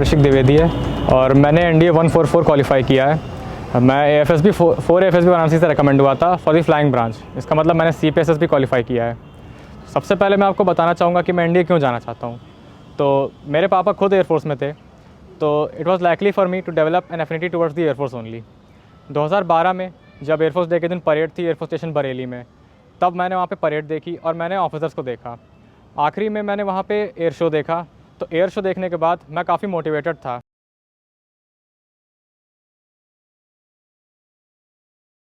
ऋषिक द्विवेदी है और मैंने NDA 144 क्वालिफाई किया है। मैं AFSB 4 AFSB वाराणसी से रिकमेंड हुआ था फॉर दी फ्लाइंग ब्रांच। इसका मतलब मैंने CPSS भी क्वालिफाई किया है। सबसे पहले मैं आपको बताना चाहूँगा कि मैं NDA क्यों जाना चाहता हूँ। तो मेरे पापा खुद एयरफोर्स में थे, तो it was likely for me to develop an affinity towards the air force only. 2012 में जब एयरफोर्स डे के दिन परेड थी एयरफोर्स स्टेशन बरेली में, तब मैंने वहाँ पे परेड देखी और मैंने ऑफिसर्स को देखा। आखिरी में मैंने वहाँ पे एयर शो देखा, तो एयर शो देखने के बाद मैं काफ़ी मोटिवेटेड था।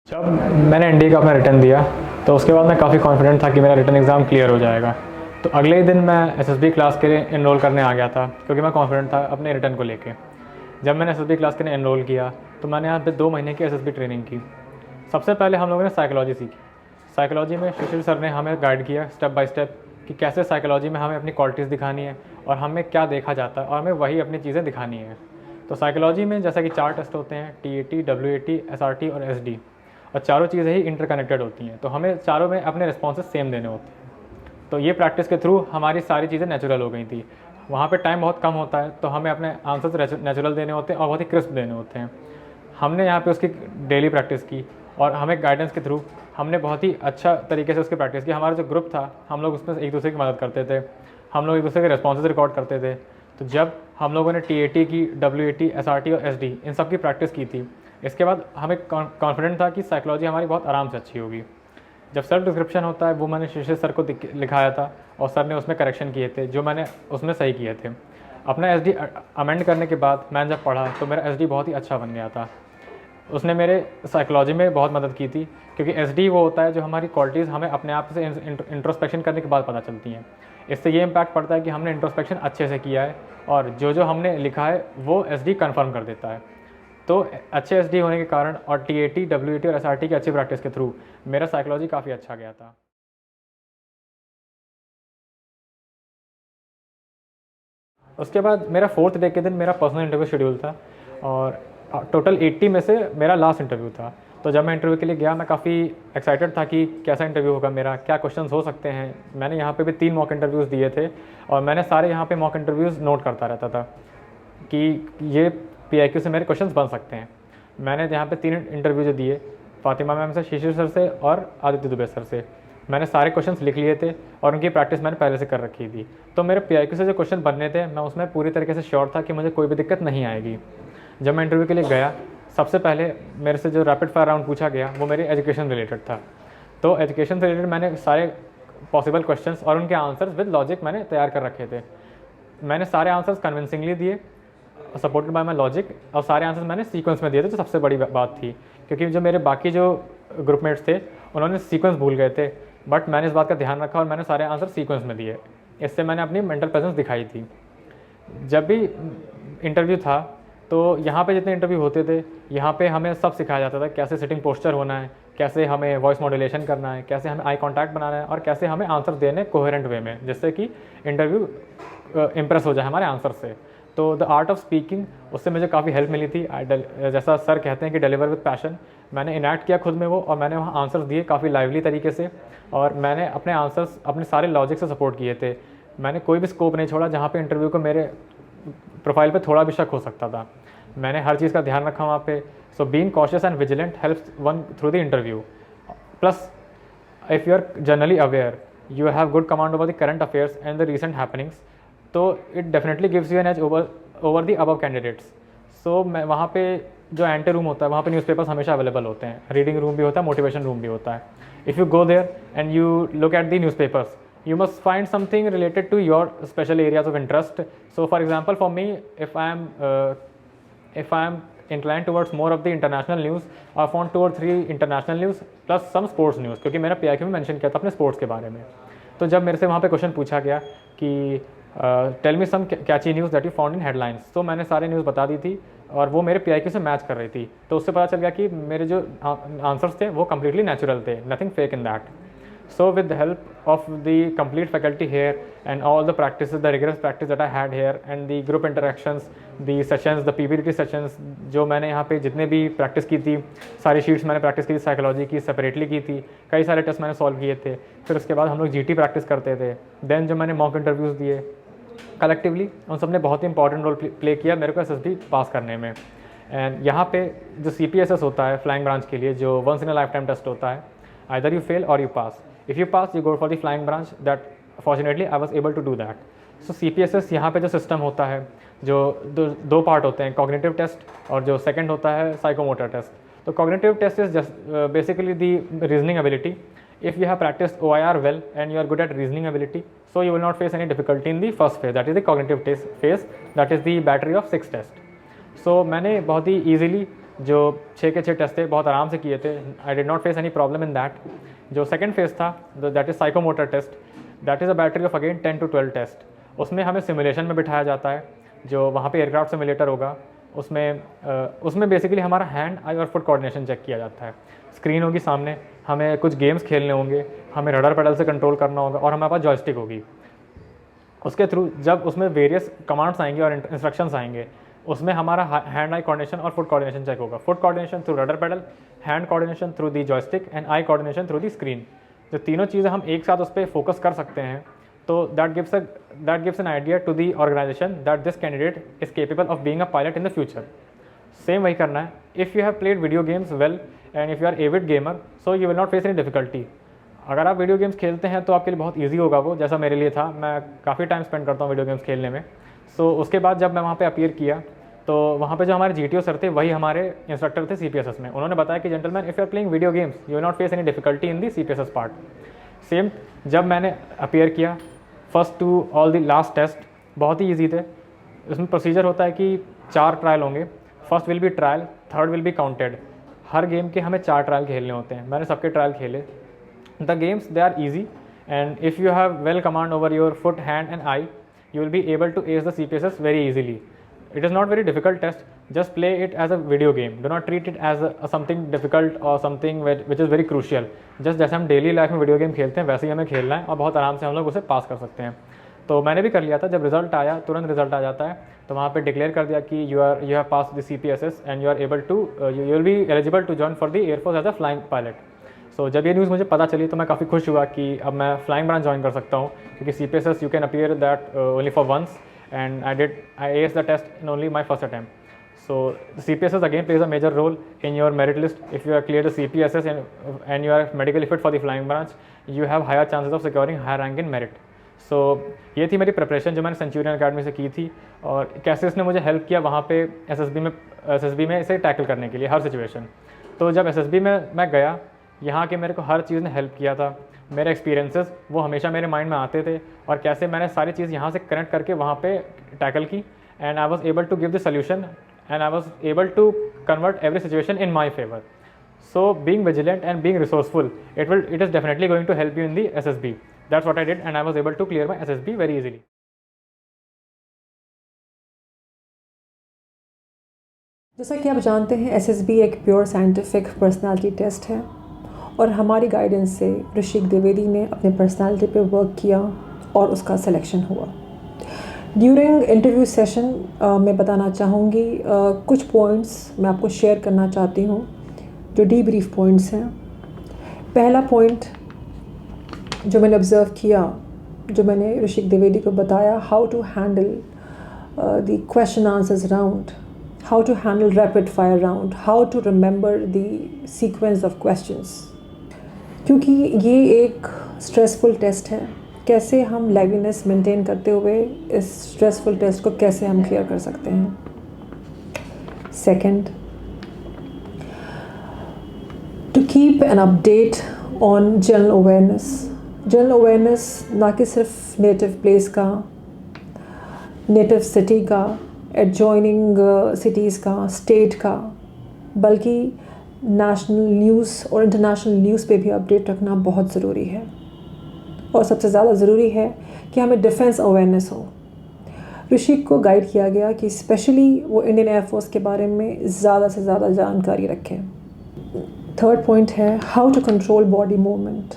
जब मैंने NDA का अपना रिटर्न दिया तो उसके बाद मैं काफ़ी कॉन्फिडेंट था कि मेरा रिटर्न एग्ज़ाम क्लियर हो जाएगा। तो अगले ही दिन मैं SSB क्लास के लिए इनरोल करने आ गया था, क्योंकि मैं कॉन्फिडेंट था अपने रिटर्न को लेके। जब मैंने SSB क्लास के लिए इनरोल किया तो मैंने यहाँ पे 2 महीने की SSB ट्रेनिंग की। सबसे पहले हम लोगों ने साइकोलॉजी सीखी। साइकोलॉजी में सुशील सर ने हमें गाइड किया स्टेप बाय स्टेप कि कैसे साइकोलॉजी में हमें अपनी क्वालिटीज़ दिखानी है और हमें क्या देखा जाता है और हमें वही अपनी चीज़ें दिखानी है। तो साइकोलॉजी में जैसा कि 4 टेस्ट होते हैं, TAT, WAT, SRT और SD, और चारों चीज़ें ही इंटरकनेक्टेड होती हैं, तो हमें चारों में अपने रिस्पॉन्सेज सेम देने होते हैं। तो ये प्रैक्टिस के थ्रू हमारी सारी चीज़ें नेचुरल हो गई थी। वहाँ पे टाइम बहुत कम होता है, तो हमें अपने आंसर्स नेचुरल देने होते हैं और बहुत ही क्रिस्प देने होते हैं। हमने यहाँ पे उसकी डेली प्रैक्टिस की और हमें गाइडेंस के थ्रू हमने बहुत ही अच्छा तरीके से उसकी प्रैक्टिस की। हमारा जो ग्रुप था, हम लोग उसमें एक दूसरे की मदद करते थे, हम लोग एक दूसरे के रिस्पॉन्सेज रिकॉर्ड करते थे। तो जब हम लोगों ने TAT की, WAT, SRT और SD इन सब की प्रैक्टिस की थी, इसके बाद हमें कॉन्फिडेंट था कि साइकोलॉजी हमारी बहुत आराम से अच्छी होगी। जब सेल्फ डिस्क्रिप्शन होता है वो मैंने शिशिर सर को लिखाया था और सर ने उसमें करेक्शन किए थे जो मैंने उसमें सही किए थे। अपना SD अमेंड करने के बाद मैंने जब पढ़ा तो मेरा SD बहुत ही अच्छा बन गया था। उसने मेरे साइकोलॉजी में बहुत मदद की थी, क्योंकि SD वो होता है जो हमारी क्वालिटीज़ हमें अपने आप से इंट्रोस्पेक्शन करने के बाद पता चलती हैं। इससे ये इम्पैक्ट पड़ता है कि हमने इंट्रोस्पेक्शन अच्छे से किया है और जो हमने लिखा है वो SD कन्फर्म कर देता है। तो अच्छे SD होने के कारण और TAT, WAT और SRT की अच्छी प्रैक्टिस के थ्रू मेरा साइकोलॉजी काफ़ी अच्छा गया था। उसके बाद मेरा 4th डे के दिन मेरा पर्सनल इंटरव्यू शेड्यूल था और टोटल 80 में से मेरा लास्ट इंटरव्यू था। तो जब मैं इंटरव्यू के लिए गया मैं काफ़ी एक्साइटेड था कि कैसा इंटरव्यू होगा मेरा, क्या क्वेश्चंस हो सकते हैं। मैंने यहाँ पे भी 3 मॉक इंटरव्यूज़ दिए थे और मैंने सारे यहाँ पे मॉक इंटरव्यूज़ नोट करता रहता था कि ये PIQ से मेरे क्वेश्चंस बन सकते हैं। मैंने यहाँ पे 3 इंटरव्यू जो दिए, फातिमा मैम से, शिशिर सर से और आदित्य दुबे सर से, मैंने सारे क्वेश्चंस लिख लिए थे और उनकी प्रैक्टिस मैंने पहले से कर रखी थी। तो मेरे PIQ से जो क्वेश्चन बनने थे मैं उसमें पूरी तरीके से श्योर था कि मुझे कोई भी दिक्कत नहीं आएगी। जब मैं इंटरव्यू के लिए गया, सबसे पहले मेरे से जो रैपिड फायर राउंड पूछा गया वो मेरे एजुकेशन रिलेटेड था। तो एजुकेशन से रिलेटेड मैंने सारे पॉसिबल क्वेश्चंस और उनके आंसर्स विद लॉजिक मैंने तैयार कर रखे थे। मैंने सारे आंसर्स कन्विंसिंगली दिए, सपोर्टेड बाय माई लॉजिक, और सारे आंसर्स मैंने सीक्वेंस में दिए थे, जो सबसे बड़ी बात थी, क्योंकि जो मेरे बाकी जो ग्रुपमेट्स थे उन्होंने सीक्वेंस भूल गए थे, बट मैंने इस बात का ध्यान रखा और मैंने सारे आंसर सीक्वेंस में दिए। इससे मैंने अपनी मेंटल प्रेजेंस दिखाई थी। जब भी इंटरव्यू था तो यहाँ पे जितने इंटरव्यू होते थे यहाँ पे हमें सब सिखाया जाता था, कैसे सिटिंग पोस्चर होना है, कैसे हमें वॉइस मॉड्यूलेशन करना है, कैसे हमें आई कांटेक्ट बनाना है और कैसे हमें आंसर देने कोहेरेंट वे में, जिससे कि इंटरव्यू इम्प्रेस हो जाए हमारे आंसर से। तो द आर्ट ऑफ स्पीकिंग, उससे मुझे काफ़ी हेल्प मिली थी। जैसा सर कहते हैं कि डिलीवर विद पैशन, मैंने इनैक्ट किया खुद में वो और मैंने वहाँ आंसर्स दिए काफ़ी लाइवली तरीके से और मैंने अपने आंसर्स अपने सारे लॉजिक से सपोर्ट किए थे। मैंने कोई भी स्कोप नहीं छोड़ा जहाँ पे इंटरव्यू को मेरे प्रोफाइल पे थोड़ा भी शक हो सकता था। मैंने हर चीज़ का ध्यान रखा वहाँ पे। So being cautious and vigilant helps one through the interview. Plus if you are generally aware, you have good command over the current affairs and the recent happenings, तो it definitely gives you an edge over the above candidates. So मैं वहाँ पे जो anti room होता है वहाँ पे newspapers हमेशा अवेलेबल होते हैं, रीडिंग रूम भी होता है, मोटिवेशन रूम भी होता है। If you go there and you look at the newspapers, you must find something related to your special areas of interest. So for example, for me, if I am inclined towards more of the international news, I found 2 or 3 international news plus some sports news, क्योंकि मेरा PIQ में mention किया था अपने sports के बारे में। तो जब मेरे से वहाँ पे क्वेश्चन पूछा गया कि tell me some catchy news that you found in headlines, तो मैंने सारे न्यूज़ बता दी थी और वो मेरे PIQ से मैच कर रही थी। तो उससे पता चल गया कि मेरे जो आंसर्स थे वो कम्प्लीटली नेचुरल थे, nothing fake in that. So with the help of the complete faculty here and all the practices, the rigorous practice that I had here and the group interactions, the sessions, the PPT sessions, जो मैंने यहाँ पे जितने भी practice की थी, सारी sheets मैंने प्रैक्टिस की थी, साइकोलॉजी की सेपरेटली की थी, कई सारे टेस्ट मैंने सॉल्व किए थे। फिर उसके बाद हम लोग GT प्रैक्टिस करते थे। देन जो मैंने मॉक इंटरव्यूज़ दिए, कलेक्टिवली उन सब ने बहुत ही इंपॉर्टेंट रोल प्ले किया मेरे को SSB पास करने में। एंड यहाँ पे जो CPSS होता है फ्लाइंग ब्रांच के लिए, जो once in a lifetime test होता है, आइदर यू फेल और you pass. If you pass you go for the flying branch. That fortunately I was able to do that. So CPSS यहाँ पे जो system होता है, जो दो पार्ट होते हैं, कॉग्निटिव टेस्ट और जो सेकंड होता है साइकोमोटर टेस्ट। तो cognitive test is just basically the reasoning ability. If you have practiced OIR well and you are good at reasoning ability, so you will not face any difficulty in the first phase, that is the cognitive test phase, that is the battery of 6 test. So मैंने बहुत ही easily जो 6 के 6 test थे बहुत आराम से किए थे। I did not face any problem in that. जो सेकंड फेज था that is psychomotor test, that is a battery of again 10 to 12 test. उसमें हमें सिमुलेशन में बिठाया जाता है, जो वहाँ पे एयरक्राफ्ट सिमुलेटर होगा, उसमें बेसिकली हमारा हैंड, आई और फुट कोऑर्डिनेशन चेक किया जाता है। स्क्रीन होगी सामने, हमें कुछ गेम्स खेलने होंगे, हमें रडर पेडल से कंट्रोल करना होगा और हमारे पास जॉयस्टिक होगी। उसके थ्रू जब उसमें वेरियस कमांड्स आएंगे और इंस्ट्रक्शंस आएंगे, उसमें हमारा हैंड आई कोऑर्डिनेशन और फुट कोऑर्डिनेशन चेक होगा। Foot coordination through rudder pedal, hand coordination through the joystick and eye coordination through the screen. जो तीनों चीज़ें हम एक साथ उस पर फोकस कर सकते हैं, तो that gives an idea to the organisation that this candidate is capable of being a pilot in the future. Same वही करना है। If you have played video games well and if you are avid gamer, so you will not face any difficulty. अगर आप video games खेलते हैं तो आपके लिए बहुत ईजी होगा वो, जैसा मेरे लिए था। मैं काफ़ी टाइम स्पेंड करता हूँ वीडियो गेम्स खेलने में। सो उसके बाद जब मैं वहाँ पे अपीयर किया, तो वहाँ पे जो हमारे GTO सर थे वही हमारे इंस्ट्रक्टर थे CPSS में। उन्होंने बताया कि gentleman, if you are playing video games you will not face any difficulty in the CPSS part. Same जब मैंने अपीयर किया, first to all the last test बहुत ही ईजी थे। उसमें प्रोसीजर होता है कि 4 ट्रायल होंगे। First will be trial, third will be counted. Her game के हमें 4 ट्रायल खेलने होते हैं। मैंने सबके ट्रायल खेले। The games they are easy and if you have well command over your foot, hand and eye, you will be able to ace the CPSS very easily. It is not very difficult test. Just play it as a video game. Do not treat it as something difficult or something which is very crucial. Just जैसे हम daily life में video game खेलते हैं वैसे ही हमें खेलना है और बहुत आराम से हम लोग उसे पास कर सकते हैं। तो मैंने भी कर लिया था। जब रिजल्ट आया, तुरंत रिजल्ट आ जाता है, तो वहाँ पे डिक्लेयर कर दिया कि you have pass the CPSS and you are able to you will be eligible to join for the airforce as a flying pilot. So जब ये न्यूज़ मुझे पता चली तो मैं काफ़ी खुश हुआ कि अब मैं फ्लाइंग ब्रांच ज्वाइन कर सकता हूँ, क्योंकि CPSS you can appear that only for once and I aced the test in only my first attempt. So the CPSS again plays a major role in your merit list. If you have cleared the CPSS and you are medically fit for the flying branch, you have higher chances of securing higher rank in merit. So ये थी मेरी preparation जो मैंने Centurion academy से की थी, और कैसे इसने मुझे हेल्प किया वहाँ पे SSB में इसे टैकल करने के लिए हर सिचुएशन। तो जब SSB में मैं गया, यहाँ के मेरे को हर चीज़ ने हेल्प किया था। मेरे एक्सपीरियंसेस वो हमेशा मेरे माइंड में आते थे, और कैसे मैंने सारी चीज़ यहाँ से कनेक्ट करके वहाँ पे टैकल की, and I was able to give the solution and I was able to convert every situation in my favour. So being vigilant and being resourceful, it is definitely going to help you in the SSB. That's what I did and I was able to clear my SSB very easily. जैसा कि आप जानते हैं, SSB एक pure scientific personality test है, और हमारी guidance से ऋषिक द्विवेदी ने अपने पर्सनालिटी पे वर्क किया और उसका सिलेक्शन हुआ। ड्यूरिंग इंटरव्यू सेशन मैं बताना चाहूँगी, कुछ पॉइंट्स मैं आपको शेयर करना चाहती हूँ जो डीब्रीफ पॉइंट्स हैं। पहला पॉइंट जो मैंने ऑब्ज़र्व किया, जो मैंने ऋषिक द्विवेदी को बताया, how to handle the question answers round, how to handle rapid fire round, how to remember the sequence of questions, क्योंकि ये एक स्ट्रेसफुल टेस्ट है। कैसे हम लाइवलीनेस मेंटेन करते हुए इस स्ट्रेसफुल टेस्ट को कैसे हम क्लियर कर सकते हैं। Second, to keep an update on general awareness. General awareness ना कि सिर्फ नेटिव प्लेस का, नेटिव सिटी का, एडजॉइनिंग सिटीज़ का, स्टेट का, बल्कि नेशनल न्यूज़ और इंटरनेशनल न्यूज़ पे भी अपडेट रखना बहुत ज़रूरी है। और सबसे ज़्यादा ज़रूरी है कि हमें डिफेंस अवेयरनेस हो। ऋषिक को गाइड किया गया कि स्पेशली वो इंडियन एयरफोर्स के बारे में ज़्यादा से ज़्यादा जानकारी रखें। थर्ड पॉइंट है how to control body movement,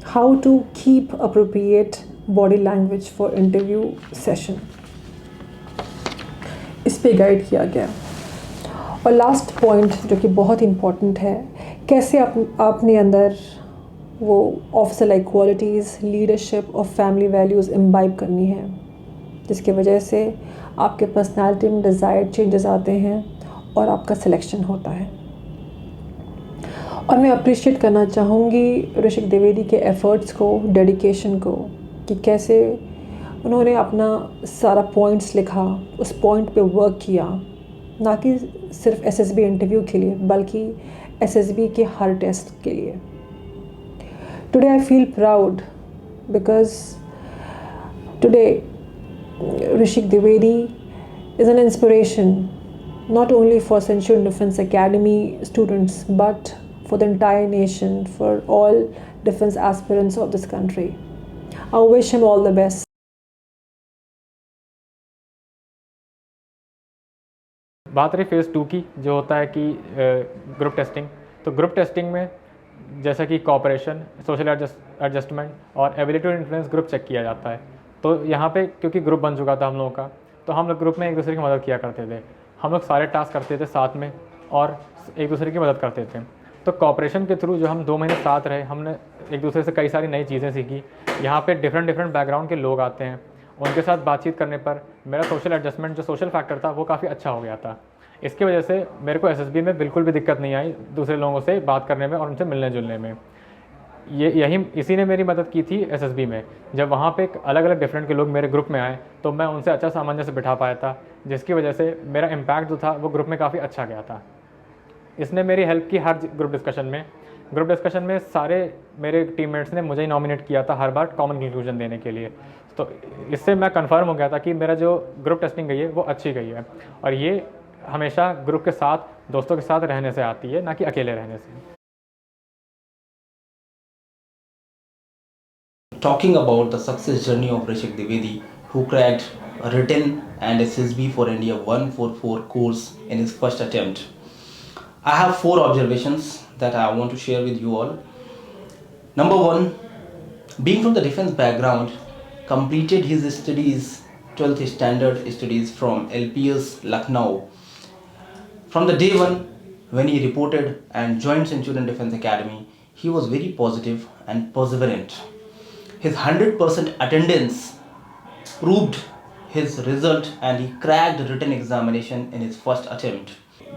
how to keep appropriate body language for interview session, इस पे गाइड किया गया। और लास्ट पॉइंट जो कि बहुत इम्पॉर्टेंट है, कैसे अपने अंदर वो ऑफिसर लाइक क्वालिटीज़, लीडरशिप और फैमिली वैल्यूज़ इम्बाइब करनी है। जिसकी वजह से आपके पर्सनालिटी में डिज़ायर्ड चेंजेस आते हैं और आपका सिलेक्शन होता है। और मैं अप्रिशिएट करना चाहूँगी ऋषिक द्विवेदी के एफ़र्ट्स को, डेडिकेशन को, कि कैसे उन्होंने अपना सारा पॉइंट्स लिखा, उस पॉइंट पे वर्क किया, ना कि सिर्फ एसएसबी इंटरव्यू के लिए बल्कि एसएसबी के हर टेस्ट के लिए। Today I feel proud because today Rishik Dwivedi is an inspiration not only for Centurion Defence Academy students but for the entire nation, for all defense aspirants of this country. I wish him all the best. बात रही phase 2 की, जो होता है कि group testing. तो group testing में जैसा कि कोऑपरेशन, सोशल एडजस्टमेंट और ability to influence group check किया जाता है। तो यहाँ पे क्योंकि ग्रुप बन चुका था हम लोगों का, तो हम लोग ग्रुप में एक दूसरे की मदद किया करते थे। हम लोग सारे टास्क करते थे साथ में और एक दूसरे की मदद करते थे। तो कोऑपरेशन के थ्रू जो हम 2 महीने साथ रहे, हमने एक दूसरे से कई सारी नई चीज़ें सीखी। यहाँ पे डिफरेंट बैकग्राउंड के लोग आते हैं, उनके साथ बातचीत करने पर मेरा सोशल एडजस्टमेंट, जो सोशल फैक्टर था, वो काफ़ी अच्छा हो गया था। इसकी वजह से मेरे को एसएसबी में बिल्कुल भी दिक्कत नहीं आई दूसरे लोगों से बात करने में और उनसे मिलने जुलने में। इसी ने मेरी मदद की थी एसएसबी में। जब वहाँ पे अलग अलग डिफरेंट के लोग मेरे ग्रुप में आए तो मैं उनसे अच्छा सामंजस्य बिठा पाया था, जिसकी वजह से मेरा इम्पैक्ट जो था वो ग्रुप में काफ़ी अच्छा गया था। इसने मेरी हेल्प की हर ग्रुप डिस्कशन में सारे मेरे टीममेट्स ने मुझे ही नॉमिनेट किया था हर बार कॉमन कंक्लूजन देने के लिए। तो इससे मैं कंफर्म हो गया था कि मेरा जो ग्रुप टेस्टिंग गई है वो अच्छी गई है, और ये हमेशा ग्रुप के साथ, दोस्तों के साथ रहने से आती है, ना कि अकेले रहने से। Talking about the success journey of Rishik Dwivedi, who cracked written and SSB for India 144 course in his first attempt. I have 4 observations that I want to share with you all. Number 1, being from the defense background, completed his studies, 12th standard studies from LPS Lucknow. From the day 1 when he reported and joined Centurion Defence Academy, he was very positive and perseverant. His 100% attendance proved his result and he cracked written examination in his first attempt.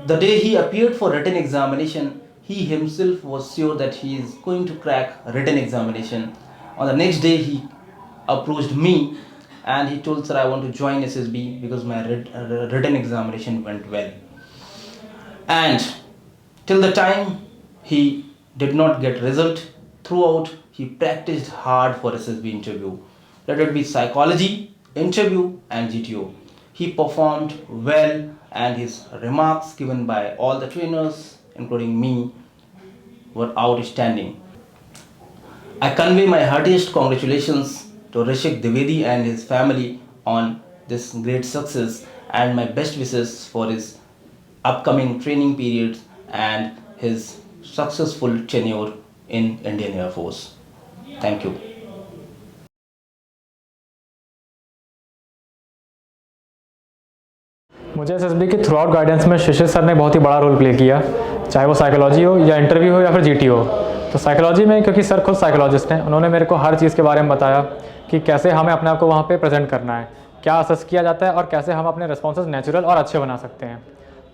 The day he appeared for written examination, he himself was sure that he is going to crack written examination. On the next day he approached me and he told, sir, I want to join SSB because my written examination went well. And till the time he did not get result, throughout he practiced hard for SSB interview. Let it be psychology, interview and GTO. He performed well and his remarks given by all the trainers, including me, were outstanding. I convey my heartiest congratulations to Rishik Dwivedi and his family on this great success and my best wishes for his upcoming training periods and his successful tenure in Indian Air Force. Thank you. मुझे SSB के through out guidance में शिशिर sir ने बहुत ही बड़ा role play किया, चाहे वो psychology हो या इंटरव्यू हो या फिर जीटी हो। तो साइकोलॉजी में, क्योंकि सर खुद साइकोलॉजिस्ट हैं, उन्होंने मेरे को हर चीज़ के बारे में बताया कि कैसे हमें अपने आप को वहाँ पे प्रेजेंट करना है, क्या असेस किया जाता है और कैसे हम अपने रिस्पॉन्सेज नेचुरल और अच्छे बना सकते हैं।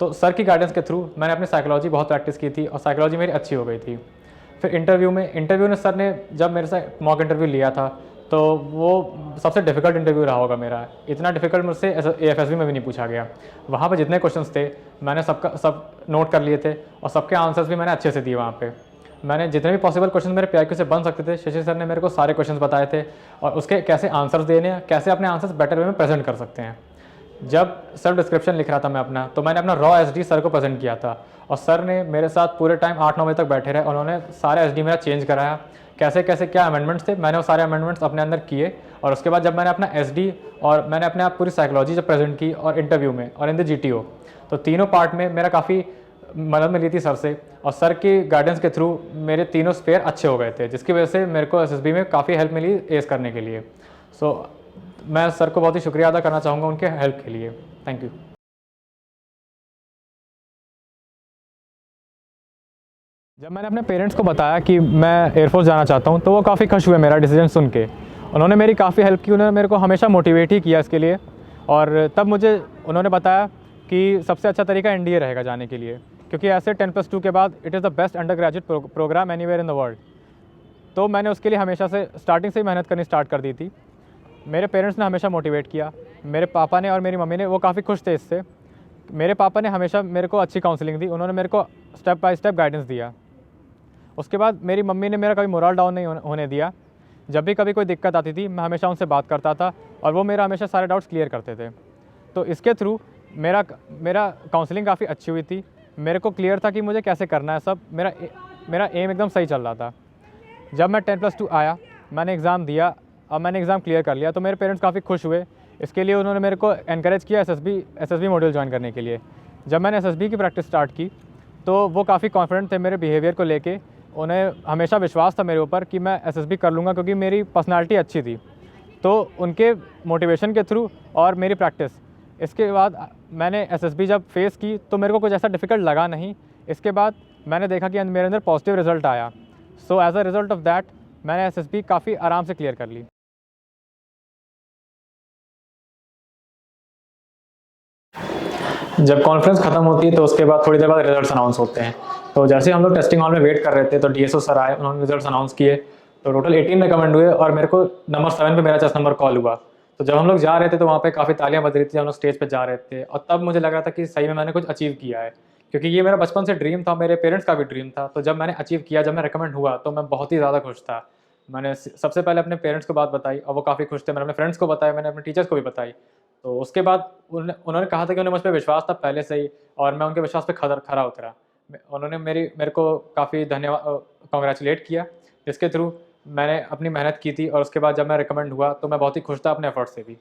तो सर की गाइडेंस के थ्रू मैंने अपनी साइकोलॉजी बहुत प्रैक्टिस की थी और साइकोलॉजी मेरी अच्छी हो गई थी। फिर इंटरव्यू में सर ने जब मेरे से मॉक इंटरव्यू लिया था तो वो सबसे डिफ़िकल्ट इंटरव्यू रहा होगा मेरा। इतना डिफ़िकल्ट मुझसे एएफएसबी में भी नहीं पूछा गया। वहाँ पे जितने क्वेश्चंस थे मैंने सब नोट कर लिए थे और सबके आंसर्स भी मैंने अच्छे से दिए। वहाँ पे मैंने जितने भी पॉसिबल क्वेश्चन मेरे पीआईक्यू से बन सकते थे, शशि सर ने मेरे को सारे क्वेश्चंस बताए थे और उसके कैसे आंसर्स देने हैं, कैसे अपने आंसर्स बेटर वे में प्रेजेंट कर सकते हैं। जब सेल्फ डिस्क्रिप्शन लिख रहा था मैं अपना, तो मैंने अपना रॉ एसडी सर को प्रेजेंट किया था और सर ने मेरे साथ पूरे टाइम 8-9 बजे तक बैठे रहे। उन्होंने सारे एसडी मेरा चेंज कराया, कैसे कैसे क्या अमेंडमेंट्स थे, मैंने वो सारे अमेंडमेंट्स अपने अंदर किए। और उसके बाद जब मैंने अपना एसडी और मैंने अपने आप पूरी साइकोलॉजी जब प्रेजेंट की और इंटरव्यू में और इन द जीटीओ, तो तीनों पार्ट में मेरा काफ़ी मदद मिली थी सर से। और सर की गाइडेंस के थ्रू मेरे तीनों स्पेयर अच्छे हो गए थे, जिसकी वजह से मेरे को एसएसबी में काफ़ी हेल्प मिली एस करने के लिए। सो मैं सर को बहुत ही शुक्रिया अदा करना चाहूँगा उनके हेल्प के लिए। Thank you. जब मैंने अपने पेरेंट्स को बताया कि मैं एयरफोर्स जाना चाहता हूँ तो वो काफ़ी खुश हुए मेरा डिसीजन सुन के। उन्होंने मेरी काफ़ी हेल्प की, उन्होंने मेरे को हमेशा मोटिवेट ही किया इसके लिए। और तब मुझे उन्होंने बताया कि सबसे अच्छा तरीका एनडीए रहेगा जाने के लिए, क्योंकि ऐसे 10+2 के बाद it is the best undergraduate programme anywhere in the world. तो मैंने उसके लिए हमेशा से स्टार्टिंग से ही मेहनत करनी स्टार्ट कर दी थी। मेरे पेरेंट्स ने हमेशा मोटिवेट किया, मेरे पापा ने और मेरी मम्मी ने, वो काफ़ी खुश थे इससे। मेरे पापा ने हमेशा मेरे को अच्छी काउंसलिंग दी, उन्होंने मेरे को स्टेप बाय स्टेप गाइडेंस दिया। उसके बाद मेरी मम्मी ने मेरा कभी मोरल डाउन नहीं होने दिया। जब भी कभी कोई दिक्कत आती थी मैं हमेशा उनसे बात करता था और वो मेरा हमेशा सारे डाउट्स क्लियर करते थे। तो इसके थ्रू मेरा काउंसलिंग काफ़ी अच्छी हुई थी। मेरे को क्लियर था कि मुझे कैसे करना है सब, मेरा एम एकदम सही चल रहा था। जब मैं 10+2 आया, मैंने एग्ज़ाम दिया और मैंने एग्ज़ाम क्लियर कर लिया, तो मेरे पेरेंट्स काफ़ी खुश हुए। इसके लिए उन्होंने मेरे को एनकरेज किया एसएसबी मॉड्यूल ज्वाइन करने के लिए। जब मैंने एसएसबी की प्रैक्टिस स्टार्ट की तो वो काफ़ी कॉन्फिडेंट थे मेरे बिहेवियर को लेके। उन्हें हमेशा विश्वास था मेरे ऊपर कि मैं एसएसबी कर लूँगा, क्योंकि मेरी पर्सनालिटी अच्छी थी। तो उनके मोटिवेशन के थ्रू और मेरी प्रैक्टिस, इसके बाद मैंने एसएसबी जब फेस की तो मेरे को कुछ ऐसा डिफ़िकल्ट लगा नहीं। इसके बाद मैंने देखा कि मेरे अंदर पॉजिटिव रिजल्ट आया। So as a result of that मैंने एसएसबी काफ़ी आराम से क्लियर कर ली। जब कॉन्फ्रेंस ख़त्म होती है तो उसके बाद थोड़ी देर बाद रिजल्ट्स अनाउंस होते हैं। तो जैसे हम लोग टेस्टिंग हॉल में वेट कर रहे थे तो डीएसओ सर आए, उन्होंने रिजल्ट्स अनाउंस किए। तो टोटल 18 रिकमेंड हुए और मेरे को नंबर 7 पे मेरा चेस्ट नंबर कॉल हुआ। तो जब हम लोग जा रहे थे तो वहाँ पे काफ़ी तालियां बज रही थी, हम लोग स्टेज पे जा रहे थे और तब मुझे लग रहा था कि सही में मैंने कुछ अचीव किया है, क्योंकि ये मेरा बचपन से ड्रीम था, मेरे पेरेंट्स का भी ड्रीम था। तो जब मैंने अचीव किया, जब मैं रिकमेंड हुआ तो मैं बहुत ही ज़्यादा खुश था। मैंने सबसे पहले अपने पेरेंट्स को बात बताई और वो काफ़ी खुश थे। मैंने अपने फ्रेंड्स को बताया, मैंने अपने टीचर्स को भी बताई। तो उसके बाद उन्होंने कहा था कि उन्हें मुझ पर विश्वास था पहले से ही और मैं उनके विश्वास पे खरा उतरा। उन्होंने मेरे को काफ़ी कॉन्ग्रेचुलेट किया, जिसके थ्रू मैंने अपनी मेहनत की थी। और उसके बाद जब मैं रिकमेंड हुआ तो मैं बहुत ही खुश था अपने एफर्ट से भी।